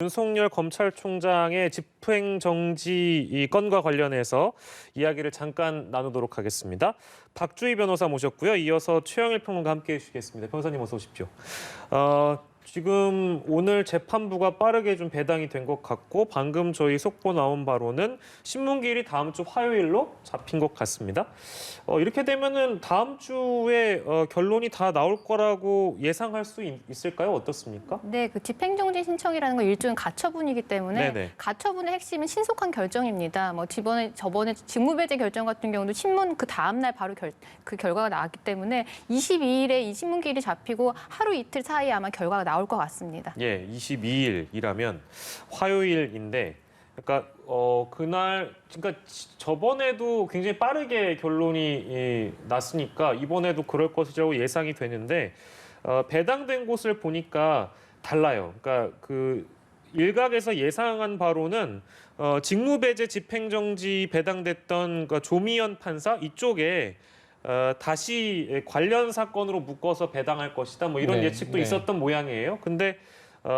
윤석열 검찰총장의 집행정지 이 건과 관련해서 이야기를 잠깐 나누도록 하겠습니다. 박주희 변호사 모셨고요. 이어서 최영일 평론가 함께해 주시겠습니다. 변호사님 어서 오십시오. 지금 오늘 재판부가 빠르게 좀 배당이 된 것 같고 방금 저희 속보 나온 바로는 신문기일이 다음 주 화요일로 잡힌 것 같습니다. 이렇게 되면은 다음 주에 결론이 다 나올 거라고 예상할 수 있을까요? 어떻습니까? 네, 그 집행정지 신청이라는 건 일종의 가처분이기 때문에 네네. 가처분의 핵심은 신속한 결정입니다. 뭐 저번에 직무배제 결정 같은 경우도 신문 그 다음 날 바로 그 결과가 나왔기 때문에 22일에 이 신문기일이 잡히고 하루 이틀 사이에 아마 결과가 나올 것 같습니다. 예, 22일이라면 화요일인데, 그러니까 그날, 그러니까 저번에도 굉장히 빠르게 결론이 났으니까 이번에도 그럴 것이라고 예상이 되는데 배당된 곳을 보니까 달라요. 그러니까 그 일각에서 예상한 바로는 직무배제 집행정지 배당됐던 그러니까 조미연 판사 이쪽에 다시 관련 사건으로 묶어서 배당할 것이다. 뭐 이런 예측도 있었던 모양이에요. 근데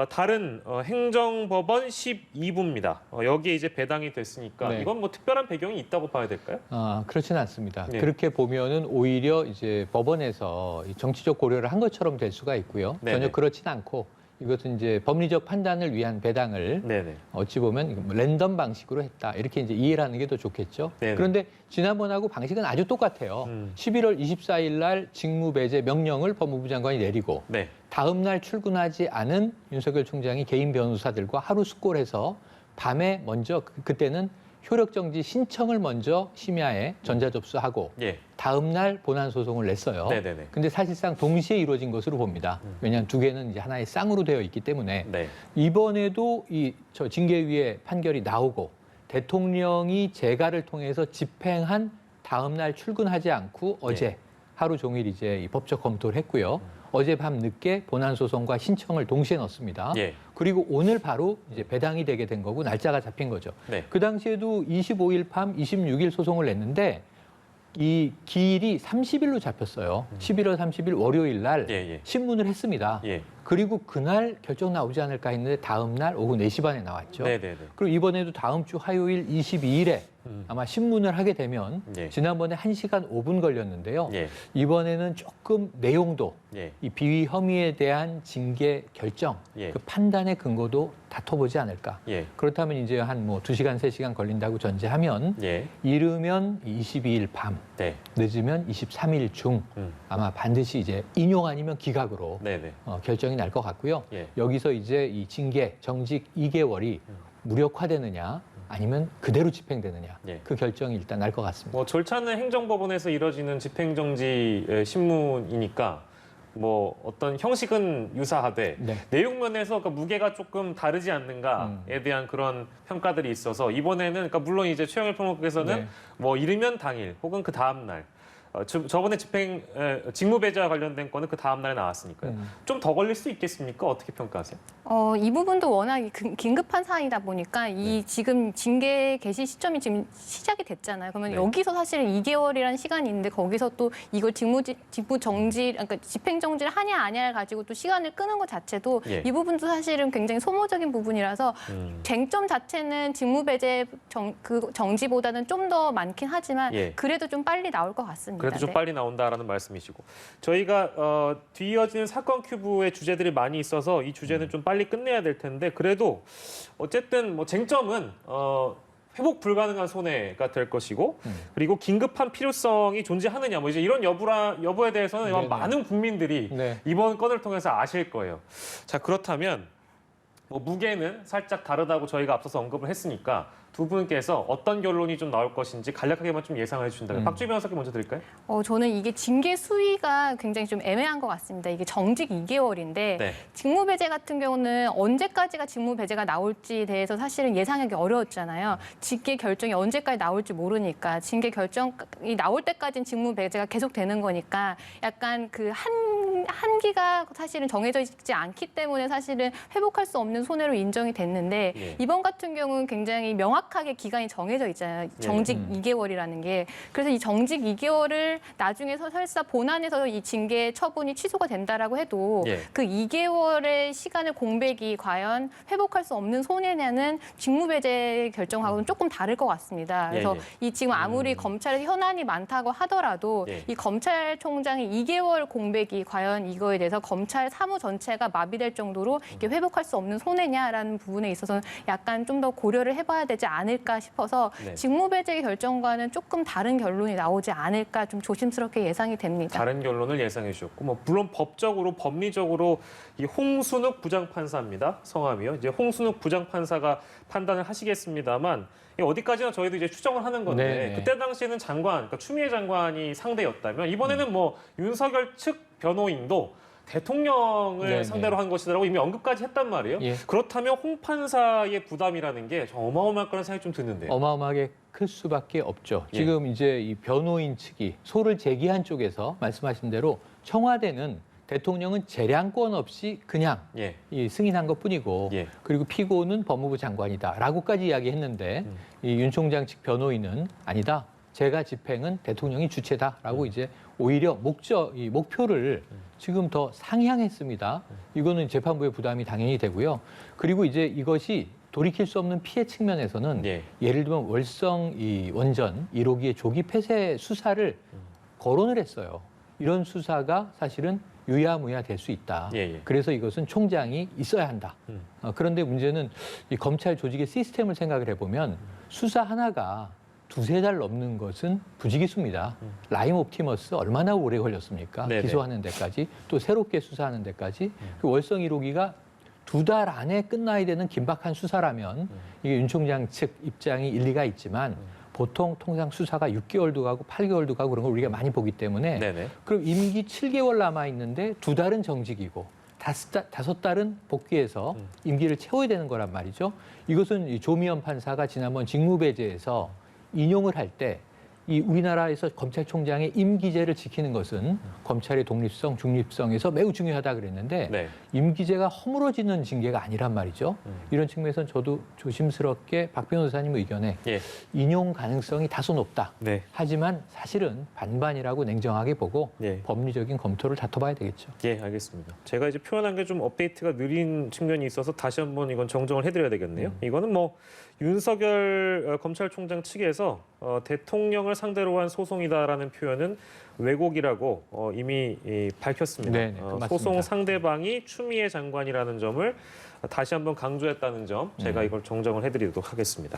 다른 행정법원 12부입니다. 여기에 이제 배당이 됐으니까 이건 뭐 특별한 배경이 있다고 봐야 될까요? 그렇지는 않습니다. 그렇게 보면은 오히려 이제 법원에서 정치적 고려를 한 것처럼 될 수가 있고요. 전혀 그렇지는 않고 이것은 이제 법리적 판단을 위한 배당을 어찌 보면 랜덤 방식으로 했다. 이렇게 이제 이해를 하는 게 더 좋겠죠. 그런데 지난번하고 방식은 아주 똑같아요. 11월 24일 날 직무배제 명령을 법무부 장관이 내리고 다음 날 출근하지 않은 윤석열 총장이 개인 변호사들과 하루 숙고해서 밤에 먼저 그때는 효력정지 신청을 먼저 심야에 전자접수하고 다음 날 본안 소송을 냈어요. 근데 사실상 동시에 이루어진 것으로 봅니다. 왜냐하면 두 개는 이제 하나의 쌍으로 되어 있기 때문에 이번에도 저 징계위의 판결이 나오고 대통령이 재가를 통해서 집행한 다음 날 출근하지 않고 어제 하루 종일 이제 법적 검토를 했고요. 어젯밤 늦게 본안 소송과 신청을 동시에 넣었습니다. 그리고 오늘 바로 이제 배당이 되게 된 거고 날짜가 잡힌 거죠. 그 당시에도 25일 밤 26일 소송을 냈는데 이 기일이 30일로 잡혔어요. 11월 30일 월요일 날 신문을 했습니다. 그리고 그날 결정 나오지 않을까 했는데 다음 날 오후 4시 반에 나왔죠. 그리고 이번에도 다음 주 화요일 22일에 아마 신문을 하게 되면 지난번에 1시간 5분 걸렸는데요. 이번에는 조금 내용도 이 비위 혐의에 대한 징계 결정, 그 판단의 근거도 다퉈보지 않을까. 그렇다면 이제 한 뭐 2시간, 3시간 걸린다고 전제하면 이르면 22일 밤, 늦으면 23일 중 아마 반드시 이제 인용 아니면 기각으로 결정이 날 것 같고요. 여기서 이제 이 징계, 정직 2개월이 무력화되느냐 아니면 그대로 집행되느냐 그 결정이 일단 날 것 같습니다. 뭐 절차는 행정법원에서 이뤄지는 집행정지 신문이니까 뭐 어떤 형식은 유사하되 내용면에서 그러니까 무게가 조금 다르지 않는가에 대한 그런 평가들이 있어서 이번에는 그러니까 물론 이제 최영일 평론가께서는 뭐 이르면 당일 혹은 그 다음 날 저번에 직무배제와 관련된 거는 그 다음 날에 나왔으니까요. 좀 더 걸릴 수 있겠습니까? 어떻게 평가하세요? 이 부분도 워낙 긴급한 사안이다 보니까 이 지금 징계 개시 시점이 지금 시작이 됐잖아요. 그러면 여기서 사실은 2개월이라는 시간이 있는데 거기서 또 이걸 직무정지, 그러니까 집행정지를 하냐 아냐를 가지고 또 시간을 끄는 것 자체도 이 부분도 사실은 굉장히 소모적인 부분이라서 쟁점 자체는 직무배제 정지보다는 좀 더 많긴 하지만 그래도 좀 빨리 나올 것 같습니다. 그래도 좀 빨리 나온다라는 말씀이시고 저희가 뒤이어지는 사건 큐브의 주제들이 많이 있어서 이 주제는 좀 빨리 끝내야 될 텐데 그래도 어쨌든 뭐 쟁점은 회복 불가능한 손해가 될 것이고 그리고 긴급한 필요성이 존재하느냐 뭐 이제 이런 여부에 대해서는 많은 국민들이 이번 건을 통해서 아실 거예요. 자 그렇다면 뭐 무게는 살짝 다르다고 저희가 앞서서 언급을 했으니까 두 분께서 어떤 결론이 좀 나올 것인지 간략하게만 좀 예상해 주신다면 박주희 변호사께 먼저 드릴까요? 저는 이게 징계 수위가 굉장히 좀 애매한 것 같습니다. 이게 정직 2개월인데 직무배제 같은 경우는 언제까지가 직무배제가 나올지에 대해서 사실은 예상하기 어려웠잖아요. 징계 결정이 언제까지 나올지 모르니까 징계 결정이 나올 때까지는 직무배제가 계속 되는 거니까 약간 그 한기가 사실은 정해져 있지 않기 때문에 사실은 회복할 수 없는 손해로 인정이 됐는데 예. 이번 같은 경우는 굉장히 명확하게 기간이 정해져 있잖아요. 정직 2개월이라는 게. 그래서 이 정직 2개월을 나중에 설사 본안에서 이 징계 처분이 취소가 된다라고 해도 예. 그 2개월의 시간을 공백이 과연 회복할 수 없는 손해냐는 직무배제 결정하고는 조금 다를 것 같습니다. 그래서 예, 이 지금 아무리 검찰에 현안이 많다고 하더라도 예. 이 검찰총장이 2개월 공백이 과연 이거에 대해서 검찰 사무 전체가 마비될 정도로 이게 회복할 수 없는 손해냐라는 부분에 있어서는 약간 좀 더 고려를 해봐야 되지 않을까 싶어서 네. 직무배제 결정과는 조금 다른 결론이 나오지 않을까 좀 조심스럽게 예상이 됩니다. 다른 결론을 예상해 주셨고, 뭐 물론 법적으로 법리적으로 이 홍순욱 부장판사입니다. 성함이요. 이제 홍순욱 부장판사가 판단을 하시겠습니다만 어디까지나 저희도 이제 추정을 하는 건데 네. 그때 당시에는 장관, 그러니까 추미애 장관이 상대였다면 이번에는 뭐 윤석열 측 변호인도 대통령을 네네. 상대로 한 것이라고 이미 언급까지 했단 말이에요. 예. 그렇다면 홍 판사의 부담이라는 게 좀 어마어마할 거라는 생각이 좀 드는데요. 어마어마하게 클 수밖에 없죠. 예. 지금 이제 이 변호인 측이 소를 제기한 쪽에서 말씀하신 대로 청와대는 대통령은 재량권 없이 그냥 예. 이 승인한 것뿐이고 예. 그리고 피고는 법무부 장관이다라고까지 이야기했는데 이 윤 총장 측 변호인은 아니다. 제가 집행은 대통령이 주체다라고 이제 오히려 이 목표를 지금 더 상향했습니다. 이거는 재판부의 부담이 당연히 되고요. 그리고 이제 이것이 돌이킬 수 없는 피해 측면에서는 예. 예를 들면 월성 이 원전 1호기의 조기 폐쇄 수사를 거론을 했어요. 이런 수사가 사실은 유야무야 될 수 있다. 예, 예. 그래서 이것은 총장이 있어야 한다. 그런데 문제는 이 검찰 조직의 시스템을 생각을 해보면 수사 하나가 두세 달 넘는 것은 부지기수입니다. 라임 옵티머스 얼마나 오래 걸렸습니까? 네네. 기소하는 데까지 또 새롭게 수사하는 데까지 그 월성 1호기가 2달 안에 끝나야 되는 긴박한 수사라면 이게 윤 총장 측 입장이 일리가 있지만 보통 통상 수사가 6개월도 가고 8개월도 가고 그런 걸 우리가 많이 보기 때문에 네네. 그럼 임기 7개월 남아 있는데 2달은 정직이고 5달은 복귀해서 임기를 채워야 되는 거란 말이죠. 이것은 이 조미연 판사가 지난번 직무배제에서 인용을 할 때 이 우리나라에서 검찰총장의 임기제를 지키는 것은 검찰의 독립성, 중립성에서 매우 중요하다 그랬는데 네. 임기제가 허물어지는 징계가 아니란 말이죠. 이런 측면에서는 저도 조심스럽게 박 변호사님 의견에 예. 인용 가능성이 다소 높다. 네. 하지만 사실은 반반이라고 냉정하게 보고 예. 법리적인 검토를 다퉈봐야 되겠죠. 예, 알겠습니다. 제가 이제 표현한 게 좀 업데이트가 느린 측면이 있어서 다시 한번 이건 정정을 해드려야 되겠네요. 이거는 뭐 윤석열 검찰총장 측에서 대통령을 상대로 한 소송이다라는 표현은 왜곡이라고 이미 밝혔습니다. 네, 네, 맞습니다. 소송 상대방이 추미애 장관이라는 점을 다시 한번 강조했다는 점 제가 이걸 정정을 해드리도록 하겠습니다.